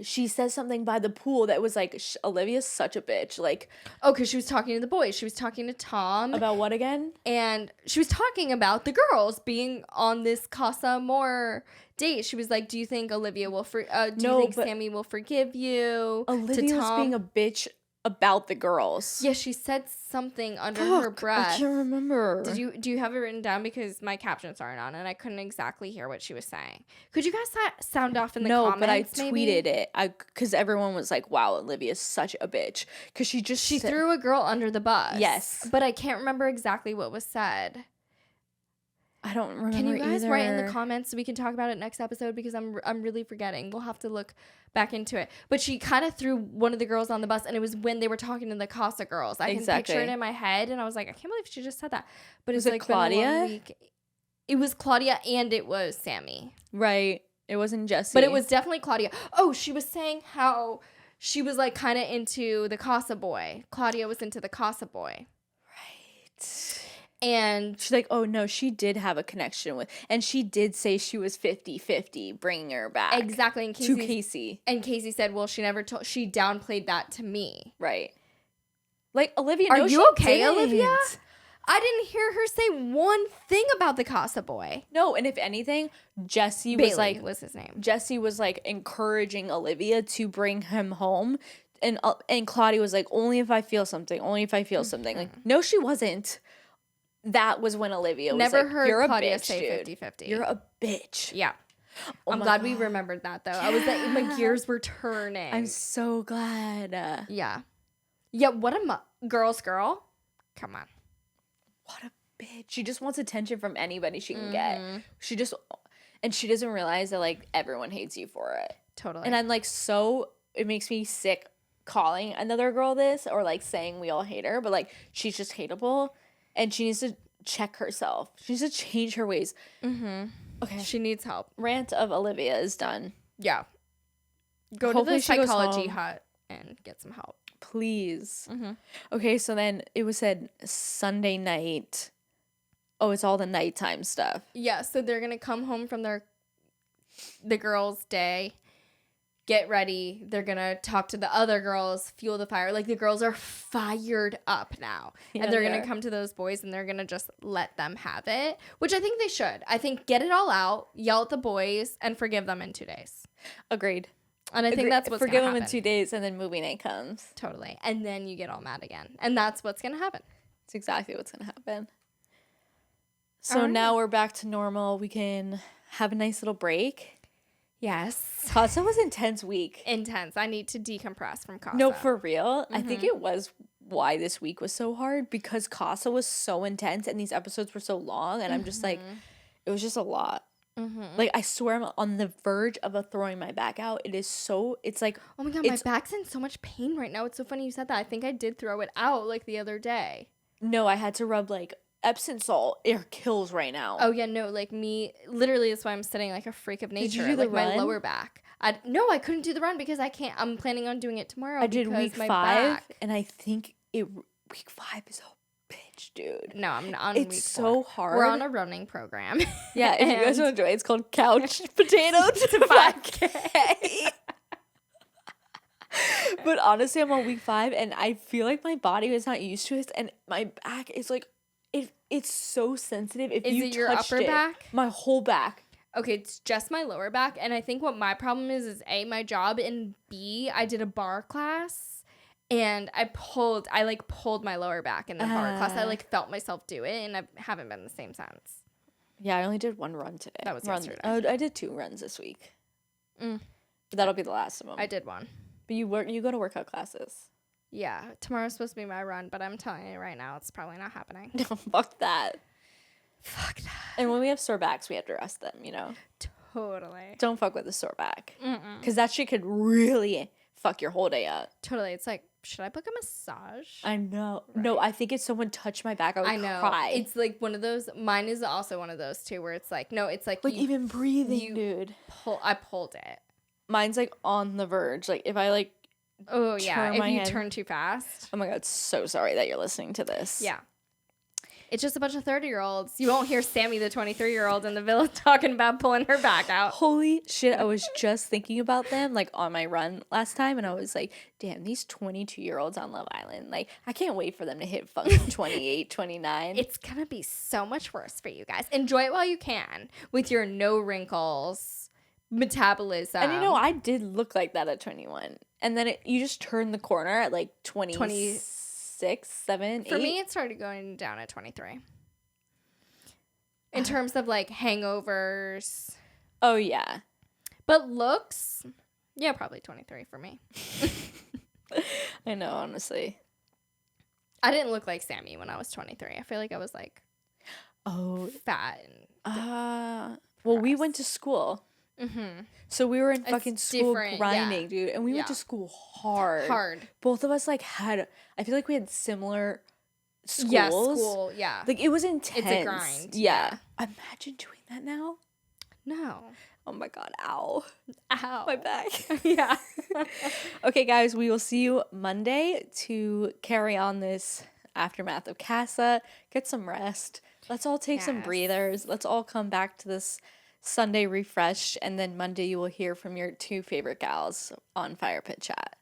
she says something by the pool that was like, Olivia's such a bitch. Like, oh, because she was talking to the boys. She was talking to Tom. About what again? And she was talking about the girls being on this Casa Amor date. She was like, do you think Olivia will you think Sammy will forgive you? Olivia was being a bitch about the girls. Yeah, she said something under her breath. I can't remember. Do you have it written down? Because my captions aren't on and I couldn't exactly hear what she was saying. Could you guys sound off in the comments? No, but I tweeted it. Because everyone was like, wow, Olivia's such a bitch. Because she threw a girl under the bus. Yes. But I can't remember exactly what was said. I don't remember. Can you guys either. write in the comments so we can talk about it next episode? Because I'm really forgetting. We'll have to look back into it. But she kind of threw one of the girls on the bus, and it was when they were talking to the Casa girls. I can picture it in my head, and I was like, I can't believe she just said that. But it's like Claudia? been a long week. It was Claudia and it was Sammy. Right. It wasn't Jessie. But it was definitely Claudia. Oh, she was saying how she was like kind of into the Casa boy. Claudia was into the Casa boy. Right. And she's like, oh, no, she did have a connection with, and she did say she was 50-50 bringing her back. Exactly. And to Casey. And Casey said, well, she downplayed that to me. Right. Like, Olivia, are you okay, Olivia? I didn't hear her say one thing about the Casa boy. No, and if anything, Jessie was his name. Jessie was like encouraging Olivia to bring him home. And Claudia was like, only if I feel something. Only if I feel something. Like, no, she wasn't. That was when Olivia was never like, heard you're Claudia a bitch, say dude. 50-50. You're a bitch. Yeah. Oh I'm glad we remembered that, though. Yeah. I was like, my gears were turning. I'm so glad. Yeah. Yeah, what a girl's girl. Come on. What a bitch. She just wants attention from anybody she can get. She doesn't realize that, like, everyone hates you for it. Totally. And I'm, like, it makes me sick calling another girl this or, like, saying we all hate her. But, like, she's just hateable. And she needs to check herself. She needs to change her ways. Mm-hmm. Okay. She needs help. Rant of Olivia is done. Yeah. Hopefully to the psychology hut and get some help. Please. Mm-hmm. Okay, so then it was said Sunday night. Oh, it's all the nighttime stuff. Yeah, so they're going to come home from the girls' day, get ready. They're going to talk to the other girls, fuel the fire. Like, the girls are fired up now. Yeah, and they're going to come to those boys, and they're going to just let them have it, which I think they should. I think get it all out, yell at the boys, and forgive them in 2 days. Agreed. And I think that's what's going to happen. Forgive them in 2 days, and then movie night comes. Totally. And then you get all mad again. And that's what's going to happen. It's exactly what's going to happen. So now we're back to normal. We can have a nice little break. Yes. Casa was intense week. Intense. I need to decompress from Casa. No, for real. Mm-hmm. I think it was why this week was so hard because Casa was so intense and these episodes were so long. And I'm just like, it was just a lot. Mm-hmm. Like, I swear I'm on the verge of throwing my back out. It's like, oh my God, my back's in so much pain right now. It's so funny you said that. I think I did throw it out like the other day. No, I had to rub like Epsom salt. It kills right now. Oh yeah, no, like me, literally that's why I'm sitting like a freak of nature. Did you do the like run? My lower back. No, I couldn't do the run because I can't. I'm planning on doing it tomorrow. I did week 5 and I think week 5 is a bitch, dude. No, I'm on it's week 4. So hard. We're on a running program. Yeah, if you guys want to join, it's called Couch Potato to 5K. But honestly, I'm on week 5, and I feel like my body is not used to it, and my back is like, it's so sensitive. If you touched your upper back? My whole back. Okay, it's just my lower back, and I think what my problem is A, my job, and B, I did a bar class, and I pulled my lower back in the bar class. I felt myself do it, and I haven't been the same since. Yeah, I only did 1 run today. That was yesterday. I did 2 runs this week. But that'll be the last of them. I did 1. But you go to workout classes. Yeah, tomorrow's supposed to be my run, but I'm telling you right now, it's probably not happening. No, fuck that. Fuck that. And when we have sore backs, we have to rest them, Totally. Don't fuck with a sore back. Because that shit could really fuck your whole day up. Totally. It's like, should I book a massage? I know. Right. No, I think if someone touched my back, I would cry. It's like one of those. Mine is also one of those too, where it's like, no, it's like even breathing, dude. I pulled it. Mine's like on the verge. Like if I oh yeah, if you turn too fast. Oh my god, so sorry that you're listening to this. Yeah. It's just a bunch of 30-year-olds. You won't hear Sammy, the 23-year-old in the villa, talking about pulling her back out. Holy shit, I was just thinking about them, on my run last time, and I was like, damn, these 22-year-olds on Love Island. I can't wait for them to hit fucking 28, 29. It's gonna be so much worse for you guys. Enjoy it while you can, with your no wrinkles metabolism. And I did look like that at 21. And then you just turn the corner at 26, 7, 8. For me, it started going down at 23. In terms of hangovers. Oh, yeah. But looks, yeah, probably 23 for me. I know, honestly. I didn't look like Sammy when I was 23. I feel like I was fat and well, we went to school. Mm-hmm. So we were in fucking school grinding, dude. And we went to school hard. Both of us had, I feel like we had similar schools. Yeah, school, yeah. It was intense. It's a grind. Yeah. Imagine doing that now. No. Oh my god, ow. Ow. My back. Yeah. Okay, guys, we will see you Monday to carry on this aftermath of Casa. Get some rest. Let's all take some breathers. Let's all come back to this Sunday refreshed, and then Monday you will hear from your 2 favorite gals on Fire Pit Chat.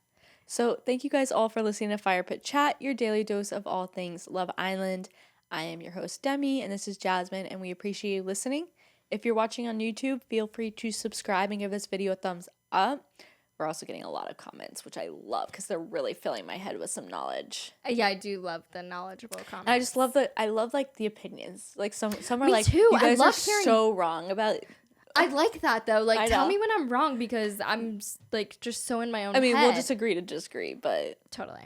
So thank you guys all for listening to Fire Pit Chat, your daily dose of all things Love Island. I am your host, Demi, and this is Jasmine, and we appreciate you listening. If you're watching on YouTube, feel free to subscribe and give this video a thumbs up. We're also getting a lot of comments, which I love because they're really filling my head with some knowledge. Yeah, I do love the knowledgeable comments. And I just love the opinions. Some are Me too. You guys I love are so wrong about it. I like that though. Tell me when I'm wrong because I'm just so in my own head. We'll just agree to disagree, but totally.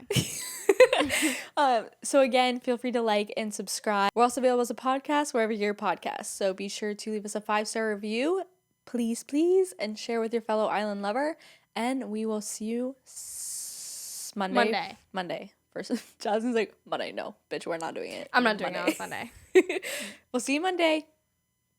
So again, feel free to like and subscribe. We're also available as a podcast wherever you hear podcasts. So be sure to leave us a 5-star review, please, and share with your fellow island lover. And we will see you Monday. First, Jasmine's like, Monday. No, bitch, we're not doing it. I'm not doing it on Sunday. We'll see you Monday.